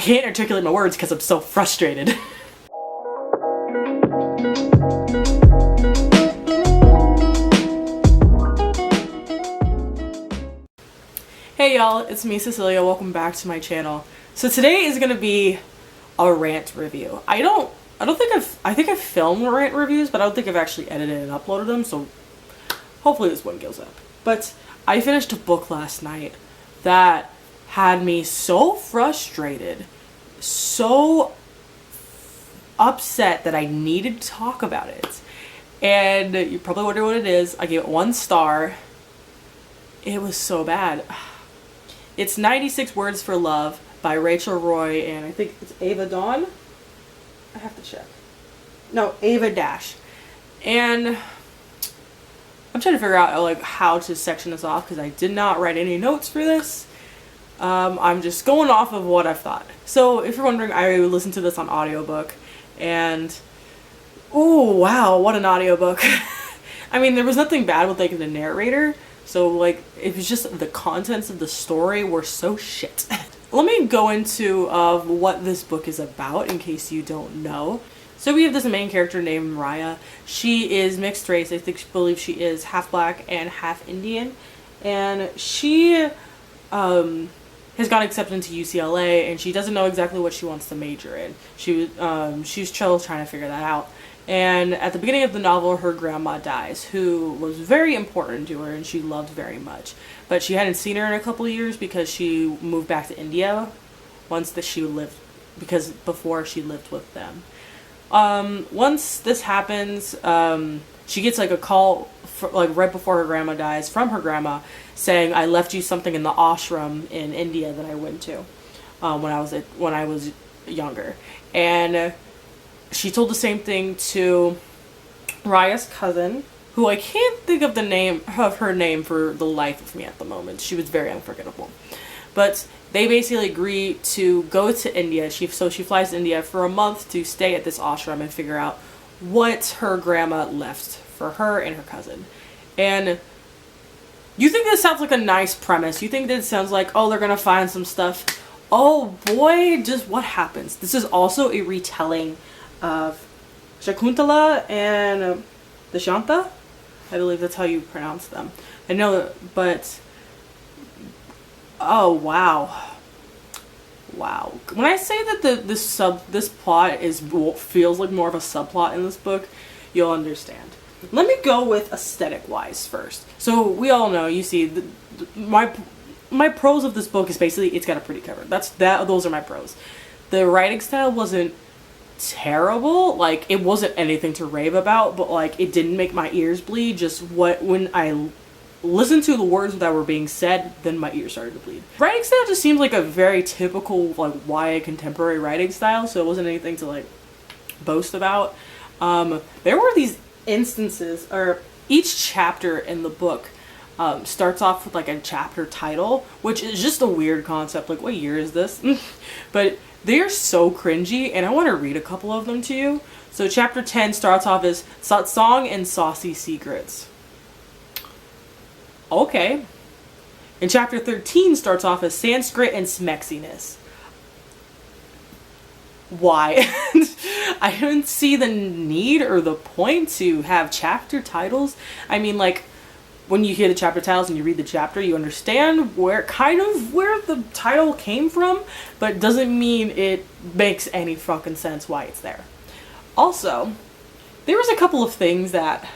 can't articulate my words because I'm so frustrated. Hey y'all, it's me, Cecilia. Welcome back to my channel. So today is gonna be a rant review. I think I've filmed rant reviews, but I don't think I've actually edited and uploaded them, so hopefully this one goes up. But I finished a book last night that had me so frustrated, so upset that I needed to talk about it. And you probably wonder what it is. I gave it 1 star. It was so bad. It's 96 Words for Love by Rachel Roy and I think it's Ava Dawn? I have to check. No, Ava Dash. And I'm trying to figure out like how to section this off because I did not write any notes for this. I'm just going off of what I've thought. So if you're wondering, I listened to this on audiobook and oh wow, what an audiobook. I mean, there was nothing bad with like the narrator. So like, it was just the contents of the story were so shit. Let me go into what this book is about in case you don't know. So we have this main character named Raya. She is mixed race. I believe she is half black and half Indian. And she has gotten accepted into UCLA and she doesn't know exactly what she wants to major in. She's still trying to figure that out. And at the beginning of the novel, her grandma dies, who was very important to her and she loved very much. But she hadn't seen her in a couple of years because she moved back to India because before she lived with them. Once this happens, she gets like a call right before her grandma dies from her grandma saying, "I left you something in the ashram in India that I went to when I was younger." And she told the same thing to Raya's cousin, who I can't think of her name for the life of me at the moment. She was very unforgettable. But they basically agree to go to India. So she flies to India for a month to stay at this ashram and figure out what her grandma left for her and her cousin. And you think this sounds like a nice premise. You think this sounds like, oh, they're gonna find some stuff. Oh boy, just what happens. This is also a retelling of Shakuntala and Dushyanta. I believe that's how you pronounce them. I know, but oh wow. When I say that this plot feels like more of a subplot in this book, you'll understand. Let me go with aesthetic wise first. So we all know, you see, my pros of this book is basically it's got a pretty cover. Those are my pros. The writing style wasn't terrible, like it wasn't anything to rave about, but like it didn't make my ears bleed. Just when I listened to the words that were being said, then my ears started to bleed. Writing style just seems like a very typical like YA contemporary writing style, so it wasn't anything to like boast about. There were these instances, or each chapter in the book starts off with like a chapter title, which is just a weird concept. Like, what year is this? But they're so cringy, and I want to read a couple of them to you. So chapter 10 starts off as Satsang and Saucy Secrets. Okay. And chapter 13 starts off as Sanskrit and Smexiness. Why? I don't see the need or the point to have chapter titles. I mean, like, when you hear the chapter titles and you read the chapter, you understand where the title came from, but it doesn't mean it makes any fucking sense why it's there. Also, there was a couple of things that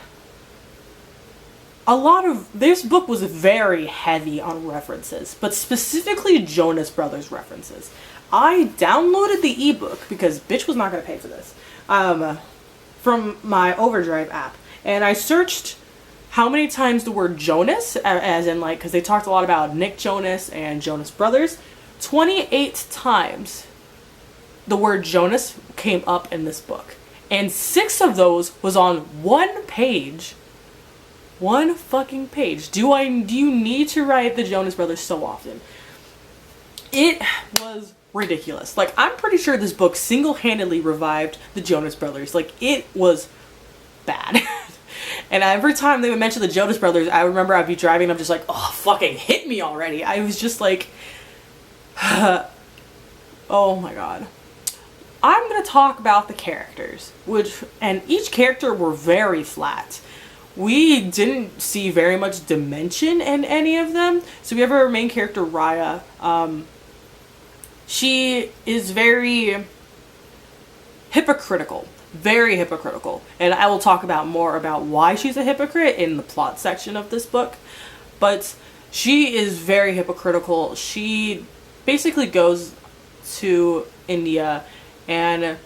this book was very heavy on references, but specifically Jonas Brothers references. I downloaded the ebook because bitch was not going to pay for this from my Overdrive app, and I searched how many times the word Jonas, as in like, because they talked a lot about Nick Jonas and Jonas Brothers, 28 times the word Jonas came up in this book, and 6 of those was on one page. One fucking page. Do you need to write the Jonas Brothers so often? It was ridiculous. Like, I'm pretty sure this book single-handedly revived the Jonas Brothers. Like, it was bad. And every time they would mention the Jonas Brothers, I remember I'd be driving and I'm just like, oh, fucking hit me already. I was just like, Oh my god. I'm going to talk about the characters, and each character were very flat. We didn't see very much dimension in any of them. So we have our main character, Raya. She is very hypocritical. Very hypocritical. And I will talk about more about why she's a hypocrite in the plot section of this book. But she is very hypocritical. She basically goes to India and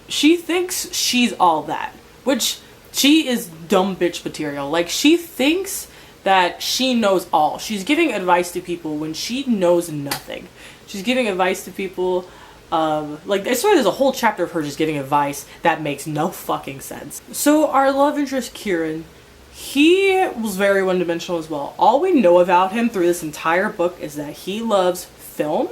she thinks she's all that, which she is dumb bitch material. Like, she thinks that she knows all. She's giving advice to people when she knows nothing. She's giving advice to people, like, I swear there's a whole chapter of her just giving advice that makes no fucking sense. So our love interest, Kieran, he was very one-dimensional as well. All we know about him through this entire book is that he loves film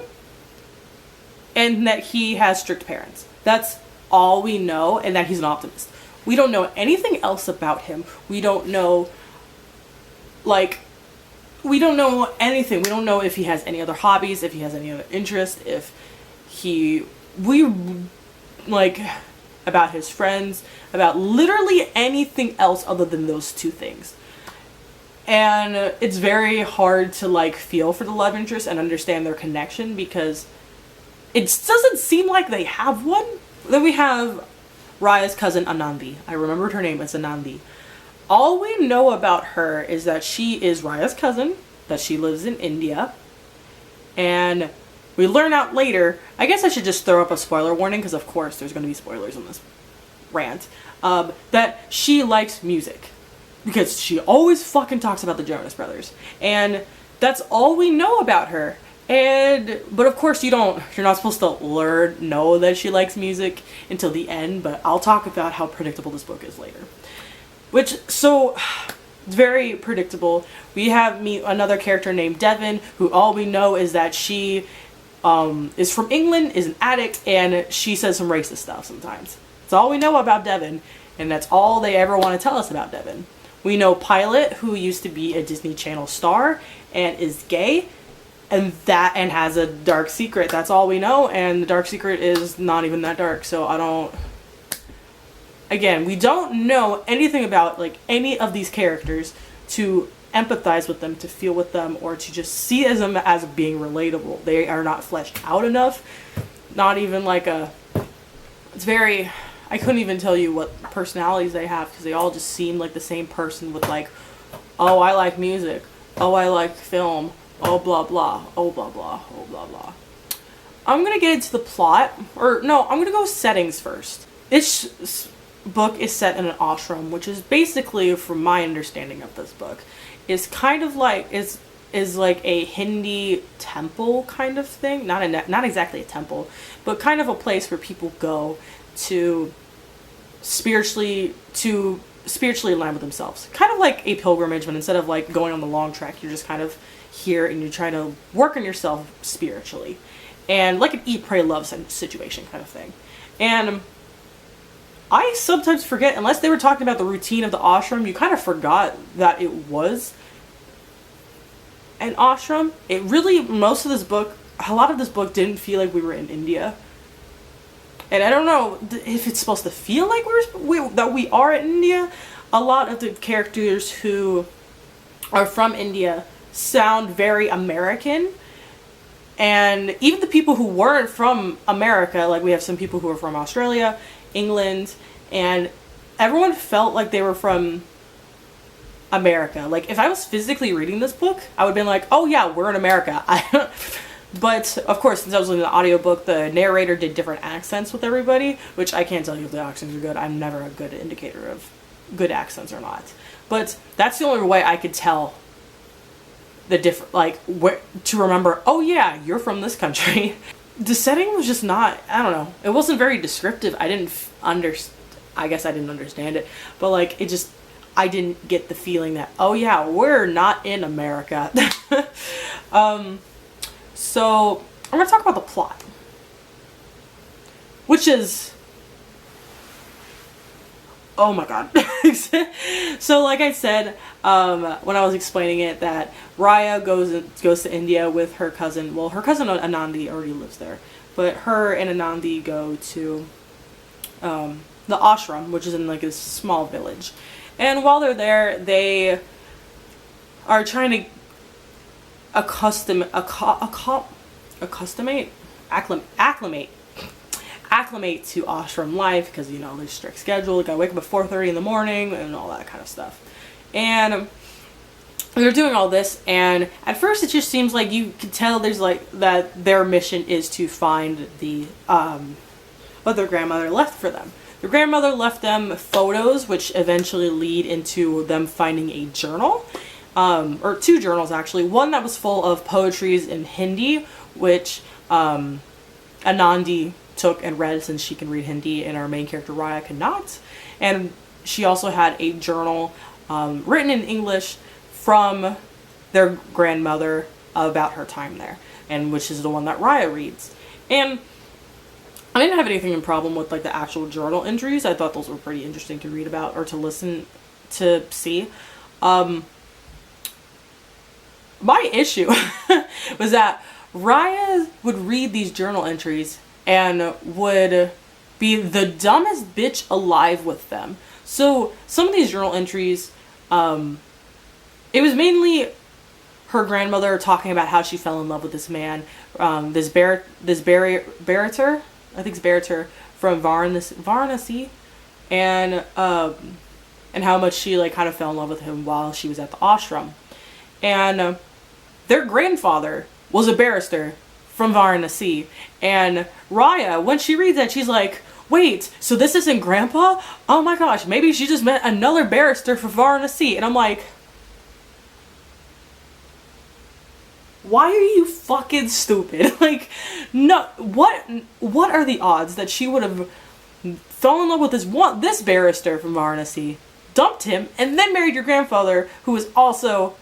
and that he has strict parents. That's all we know, and that he's an optimist. We don't know anything else about him. We don't know, like, we don't know anything. We don't know if he has any other hobbies, if he has any other interests, like, about his friends, about literally anything else other than those two things. And it's very hard to, like, feel for the love interest and understand their connection because it doesn't seem like they have one. Then we have Raya's cousin, Anandi. I remembered her name, it's Anandi. All we know about her is that she is Raya's cousin, that she lives in India, and we learn out later, I guess I should just throw up a spoiler warning, because of course there's going to be spoilers in this rant, that she likes music. Because she always fucking talks about the Jonas Brothers. And that's all we know about her. But of course you're not supposed to know that she likes music until the end, but I'll talk about how predictable this book is later. So, it's very predictable. We meet another character named Devon, who all we know is that she is from England, is an addict, and she says some racist stuff sometimes. That's all we know about Devon, and that's all they ever want to tell us about Devon. We know Pilot, who used to be a Disney Channel star, and is gay, and has a dark secret. That's all we know, and the dark secret is not even that dark, so again, we don't know anything about, like, any of these characters to empathize with them, to feel with them, or to just see them as being relatable. They are not fleshed out enough. Not even like I couldn't even tell you what personalities they have, because they all just seem like the same person with, like, oh, I like music, oh, I like film, oh, blah, blah, oh, blah, blah, oh, blah, blah. I'm going to get into the plot, I'm going to go settings first. This book is set in an ashram, which is basically, from my understanding of this book, is kind of like, is like a Hindi temple kind of thing. Not exactly a temple, but kind of a place where people go to spiritually align with themselves. Kind of like a pilgrimage, but instead of, like, going on the long trek, you're just kind of here and you're trying to work on yourself spiritually. And like an eat, pray, love situation kind of thing. And I sometimes forget, unless they were talking about the routine of the ashram, you kind of forgot that it was an ashram. It really, a lot of this book didn't feel like we were in India. And I don't know if it's supposed to feel like that we are in India. A lot of the characters who are from India sound very American. And even the people who weren't from America, like we have some people who are from Australia, England, and everyone felt like they were from America. Like, if I was physically reading this book, I would have been like, oh yeah, we're in America. But of course, since I was in the audiobook, the narrator did different accents with everybody, which I can't tell you if the accents are good. I'm never a good indicator of good accents or not. But that's the only way I could tell the different, like, where to remember, oh yeah, you're from this country. The setting was just not, I don't know, it wasn't very descriptive. I guess I didn't understand it, but like, I didn't get the feeling that, oh yeah, we're not in America. So I'm going to talk about the plot, which is, oh my god. So like I said, when I was explaining it, that Raya goes to India with her cousin. Well, her cousin Anandi already lives there, But her and Anandi go to the ashram, which is in like a small village. And while they're there, they are trying to acclimate to ashram life, because, you know, there's strict schedule. You gotta wake up at 4:30 in the morning and all that kind of stuff. And they're doing all this, and at first it just seems like you can tell there's like that their mission is to find the what their grandmother left for them. Their grandmother left them photos, which eventually lead into them finding a journal, or two journals actually. One that was full of poetries in Hindi, which Anandi took and read, since she can read Hindi and our main character Raya cannot. And she also had a journal written in English from their grandmother about her time there, and which is the one that Raya reads. And I didn't have anything in problem with like the actual journal entries. I thought those were pretty interesting to read about or to listen to see. My issue was that Raya would read these journal entries and would be the dumbest bitch alive with them. So some of these journal entries, it was mainly her grandmother talking about how she fell in love with this man, this Barater, I think it's Barater from Varanasi, and how much she like kind of fell in love with him while she was at the ashram. And their grandfather was a barrister from Varanasi, and Raya, when she reads that, she's like, wait, so this isn't Grandpa? Oh my gosh, maybe she just met another barrister from Varanasi. And I'm like, why are you fucking stupid? Like, no, what are the odds that she would have fell in love with this barrister from Varanasi, dumped him, and then married your grandfather, who was also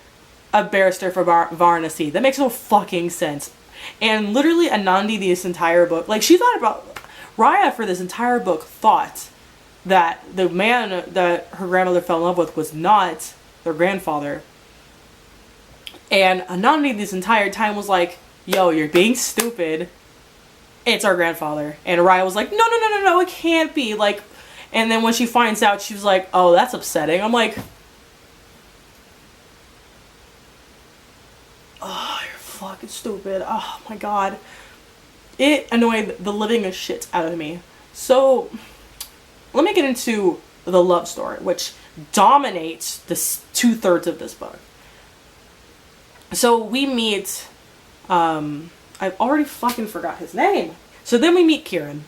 a barrister from Varanasi? That makes no fucking sense. And literally Anandi, this entire book, like, she thought about, Raya for this entire book thought that the man that her grandmother fell in love with was not their grandfather. And Anandi this entire time was like, yo, you're being stupid. It's our grandfather. And Raya was like, no, it can't be. Like, and then when she finds out, she was like, oh, that's upsetting. I'm like, oh, you're fucking stupid. Oh my god. It annoyed the living shit out of me. So, let me get into the love story, which dominates this 2/3 of this book. So we meet, I've already fucking forgot his name. So then we meet Kieran,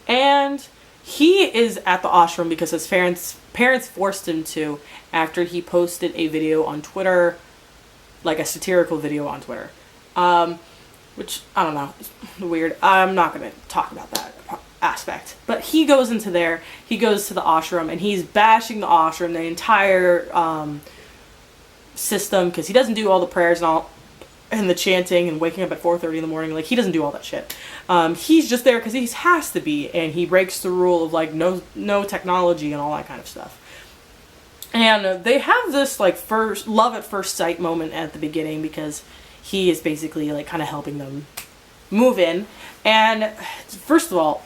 and he is at the ashram because his parents forced him to, after he posted a video on Twitter, like a satirical video on Twitter. Which, I don't know, it's weird. I'm not going to talk about that aspect. But he goes into there, he goes to the ashram, and he's bashing the ashram, the entire system, because he doesn't do all the prayers and all, and the chanting and waking up at 4:30 in the morning. Like, he doesn't do all that shit. He's just there because he has to be, and he breaks the rule of like no technology and all that kind of stuff. And they have this like first love at first sight moment at the beginning, because he is basically like kind of helping them move in. And first look,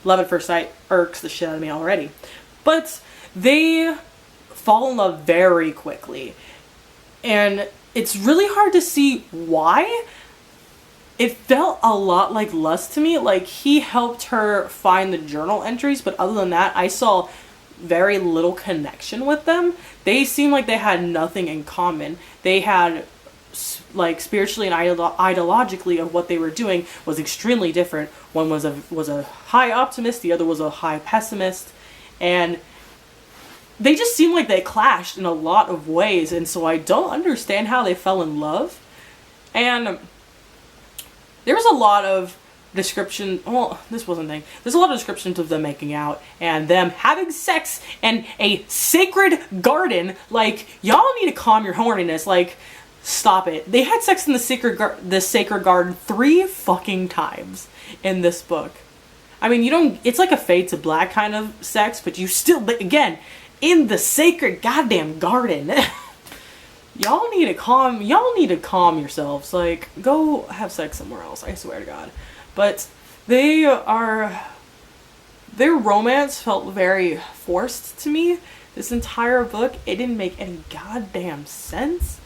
love at first sight irks the shit out of me already. But they fall in love very quickly, and it's really hard to see why. It felt a lot like lust to me. Like, he helped her find the journal entries, but other than that, I saw very little connection with them. They seemed like they had nothing in common. They had, like, spiritually and ideologically of what they were doing was extremely different. One was a high optimist, the other was a high pessimist, and they just seemed like they clashed in a lot of ways. And so I don't understand how they fell in love. And there was a lot of description, well, this wasn't a thing. There's a lot of descriptions of them making out and them having sex in a sacred garden. Like, y'all need to calm your horniness. Like, stop it. They had sex in the sacred garden 3 fucking times in this book. I mean, it's like a fade to black kind of sex, but you still, again, in the sacred goddamn garden. y'all need to calm yourselves. Like, go have sex somewhere else, I swear to God. But their romance felt very forced to me. This entire book, it didn't make any goddamn sense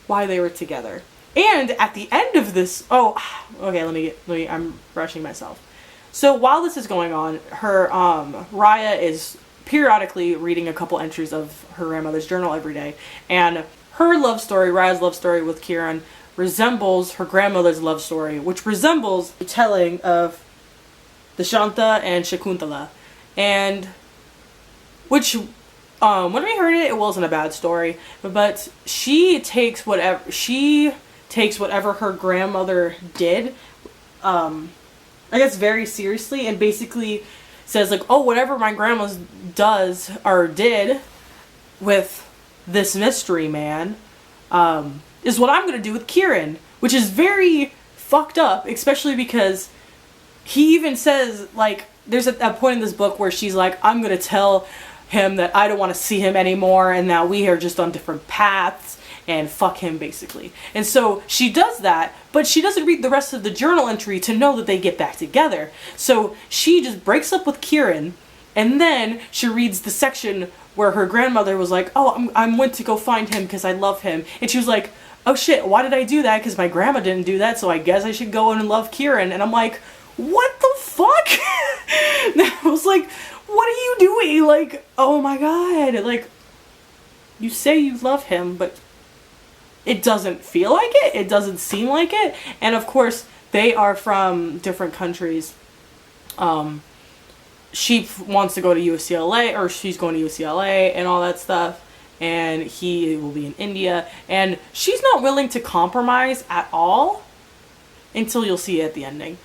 why they were together. And at the end of this, I'm rushing myself. So while this is going on, her Raya is periodically reading a couple entries of her grandmother's journal every day, and her love story, Raya's love story with Kieran, resembles her grandmother's love story, which resembles the telling of the Shanta and Shakuntala, and which when we heard it, it wasn't a bad story, but she takes whatever her grandmother did, I guess, very seriously, and basically says like, oh, whatever my grandma does or did with this mystery man is what I'm gonna do with Kieran, which is very fucked up, especially because he even says, like, there's a point in this book where she's like, I'm gonna tell him that I don't want to see him anymore and that we are just on different paths and fuck him, basically. And so she does that, but she doesn't read the rest of the journal entry to know that they get back together. So she just breaks up with Kieran, and then she reads the section where her grandmother was like, oh, I went to go find him because I love him. And she was like, oh shit, why did I do that? Because my grandma didn't do that, so I guess I should go in and love Kieran. And I'm like, what the fuck? I was like, what are you doing? Like, oh my god. Like, you say you love him, but it doesn't feel like it. It doesn't seem like it. And of course, they are from different countries. She wants to go to UCLA, or she's going to UCLA and all that stuff. And he will be in India. And she's not willing to compromise at all until you'll see it at the ending.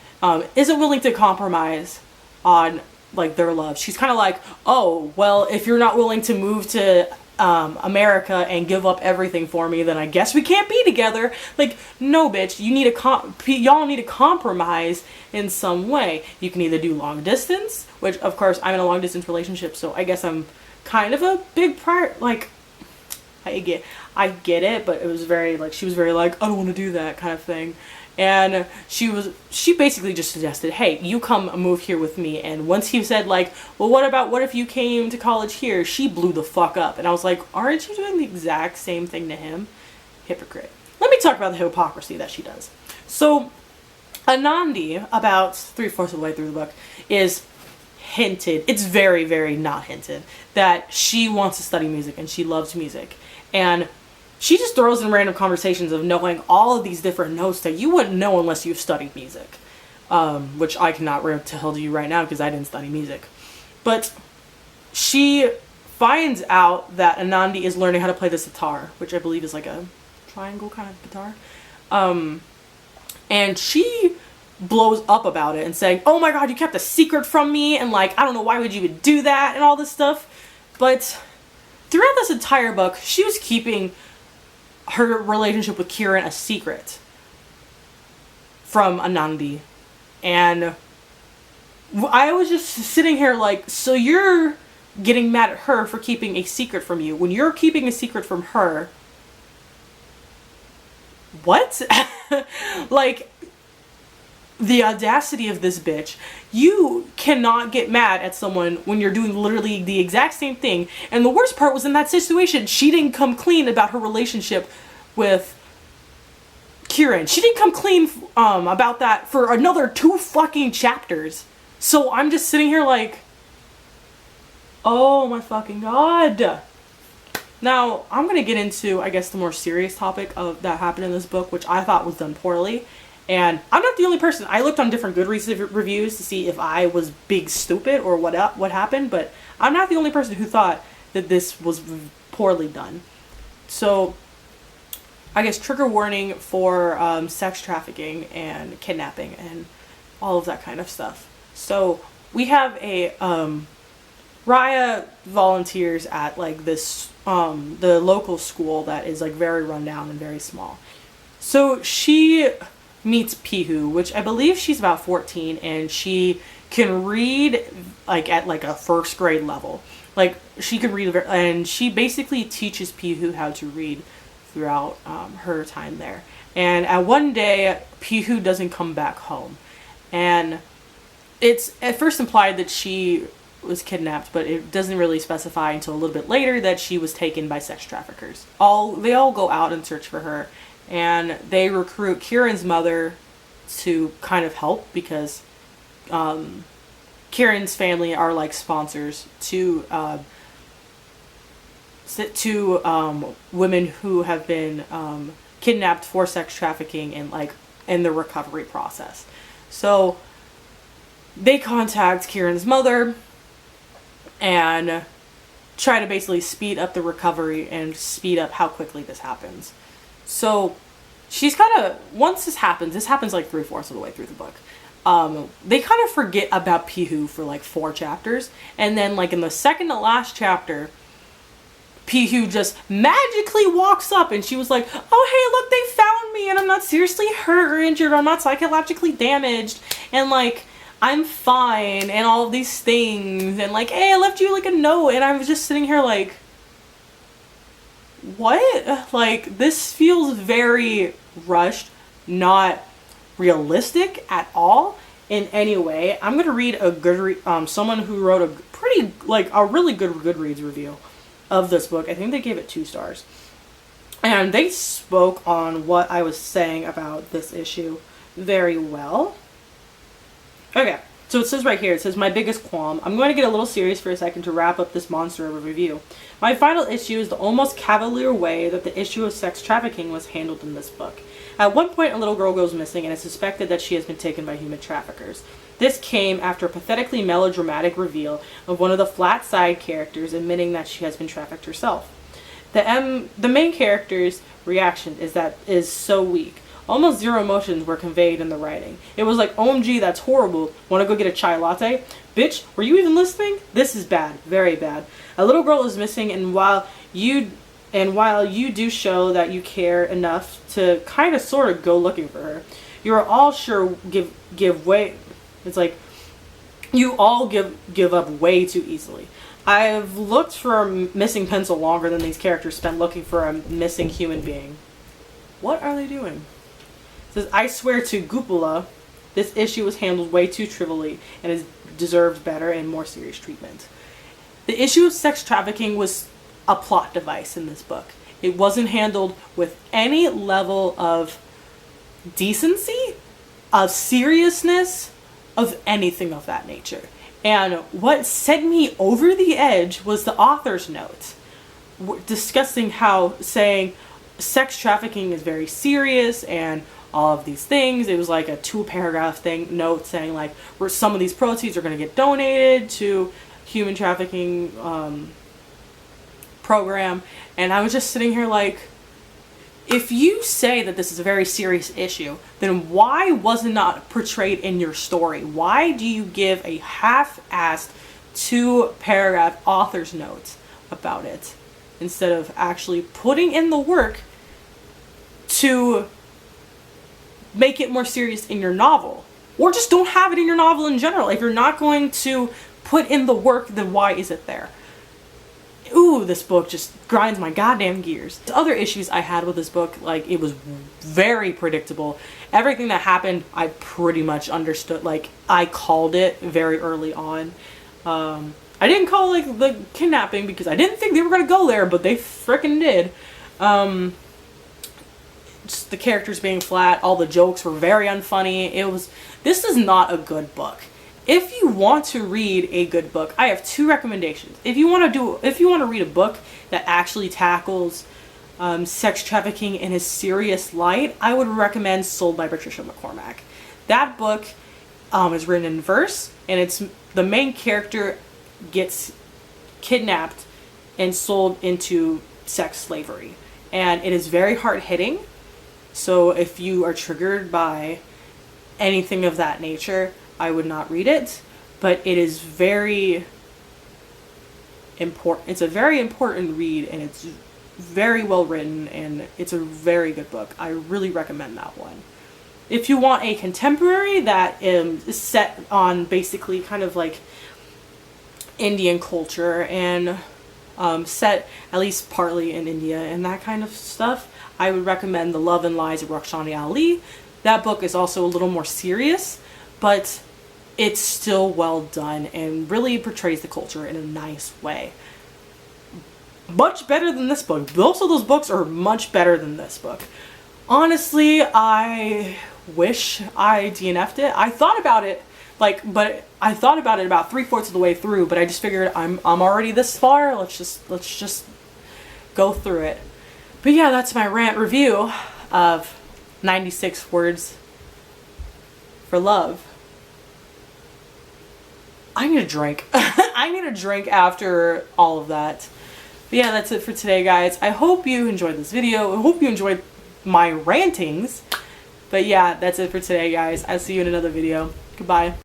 Isn't willing to compromise on, like, their love. She's kind of like, oh, well, if you're not willing to move to America and give up everything for me, then I guess we can't be together. Like, no, bitch, you need y'all need to compromise in some way. You can either do long distance, which, of course, I'm in a long distance relationship, so I guess I'm kind of a big part, like, I get it, but it was very, like, she was very like, I don't want to do that kind of thing. And she basically just suggested, hey, you come move here with me. And once he said, like, well, what if you came to college here? She blew the fuck up. And I was like, aren't you doing the exact same thing to him? Hypocrite. Let me talk about the hypocrisy that she does. So, Anandi, about 3/4 of the way through the book, is hinted, it's very, very not hinted, that she wants to study music and she loves music. And she just throws in random conversations of knowing all of these different notes that you wouldn't know unless you've studied music. Which I cannot tell you right now because I didn't study music. But she finds out that Anandi is learning how to play the sitar, which I believe is like a triangle kind of guitar. And she blows up about it and saying, oh my god, you kept a secret from me, and like, I don't know, why would you even do that, and all this stuff. But throughout this entire book, she was keeping her relationship with Kieran a secret from Anandi. And I was just sitting here like, so you're getting mad at her for keeping a secret from you when you're keeping a secret from her. What? Like, the audacity of this bitch. You cannot get mad at someone when you're doing literally the exact same thing. And the worst part was, in that situation, she didn't come clean about her relationship with Kieran. She didn't come clean about that for another 2 fucking chapters. So I'm just sitting here like, oh my fucking god. Now, I'm going to get into, I guess, the more serious topic of that happened in this book, which I thought was done poorly. And I'm not the only person. I looked on different Goodreads reviews to see if I was big stupid or what happened, but I'm not the only person who thought that this was poorly done. So, I guess trigger warning for sex trafficking and kidnapping and all of that kind of stuff. So, we have a Raya volunteers at like this the local school that is like very rundown and very small. So she meets Pihu, which I believe she's about 14, and she can read like at like a 1st grade level. Like, she could read, and she basically teaches Pihu how to read throughout her time there. And at one day, Pihu doesn't come back home. And it's at first implied that she was kidnapped, but it doesn't really specify until a little bit later that she was taken by sex traffickers. They all go out and search for her, and they recruit Kieran's mother to kind of help because Kieran's family are like sponsors to women who have been kidnapped for sex trafficking and like in the recovery process. So they contact Kieran's mother and try to basically speed up the recovery and speed up how quickly this happens. So she's kind of, once this happens like 3/4 of the way through the book. They kind of forget about Pihu for like 4 chapters. And then like in the second to last chapter, Pihu just magically walks up and she was like, oh hey, look, they found me and I'm not seriously hurt or injured, or I'm not psychologically damaged, and like I'm fine and all of these things, and like, hey, I left you like a note. And I was just sitting here like, what? Like, this feels very rushed, not realistic at all in any way. I'm gonna read a someone who wrote a really good Goodreads review of this book. I think they gave it 2 stars. And they spoke on what I was saying about this issue very well. Okay, so it says right here, it says, my biggest qualm. I'm going to get a little serious for a second to wrap up this monster of a review. My final issue is the almost cavalier way that the issue of sex trafficking was handled in this book. At one point, a little girl goes missing and it's suspected that she has been taken by human traffickers. This came after a pathetically melodramatic reveal of one of the flat side characters admitting that she has been trafficked herself. The main character's reaction is so weak. Almost zero emotions were conveyed in the writing. It was like, OMG, that's horrible. Want to go get a chai latte? Bitch, were you even listening? This is bad. Very bad. A little girl is missing, and while you do show that you care enough to kind of sort of go looking for her, you are all sure give way. It's like you all give up way too easily. I've looked for a missing pencil longer than these characters spent looking for a missing human being. What are they doing? It says, I swear to Gupula, this issue was handled way too trivially and has deserved better and more serious treatment. The issue of sex trafficking was a plot device in this book. It wasn't handled with any level of decency, of seriousness, of anything of that nature. And what sent me over the edge was the author's note discussing how saying sex trafficking is very serious and all of these things. It was like a 2-paragraph note saying like where some of these proceeds are going to get donated to human trafficking program. And I was just sitting here like, if you say that this is a very serious issue, then why was it not portrayed in your story? Why do you give a half-assed 2-paragraph author's note about it instead of actually putting in the work to make it more serious in your novel? Or just don't have it in your novel in general. If you're not going to put in the work, then why is it there? Ooh, this book just grinds my goddamn gears. The other issues I had with this book, like, it was very predictable. Everything that happened, I pretty much understood. Like, I called it very early on. I didn't call, like, the kidnapping because I didn't think they were going to go there, but they frickin' did. Just the characters being flat, all the jokes were very unfunny. This is not a good book. If you want to read a good book, I have 2 recommendations. If you want to read a book that actually tackles sex trafficking in a serious light, I would recommend Sold by Patricia McCormack. That book is written in verse, and it's the main character gets kidnapped and sold into sex slavery, and it is very hard-hitting. So if you are triggered by anything of that nature, I would not read it, but it is very important. It's a very important read, and it's very well written, and it's a very good book. I really recommend that one. If you want a contemporary that is set on basically kind of like Indian culture and set at least partly in India and that kind of stuff, I would recommend The Love and Lies of Rukhsani Ali. That book is also a little more serious, but it's still well done and really portrays the culture in a nice way. Much better than this book. Both of those books are much better than this book. Honestly, I wish I DNF'd it. I thought about it, but I thought about it about 3/4 of the way through, but I just figured I'm already this far. Let's just go through it. But yeah, that's my rant review of 96 Words for Love. I need a drink. I need a drink after all of that. But yeah, that's it for today, guys. I hope you enjoyed this video. I hope you enjoyed my rantings. But yeah, that's it for today, guys. I'll see you in another video. Goodbye.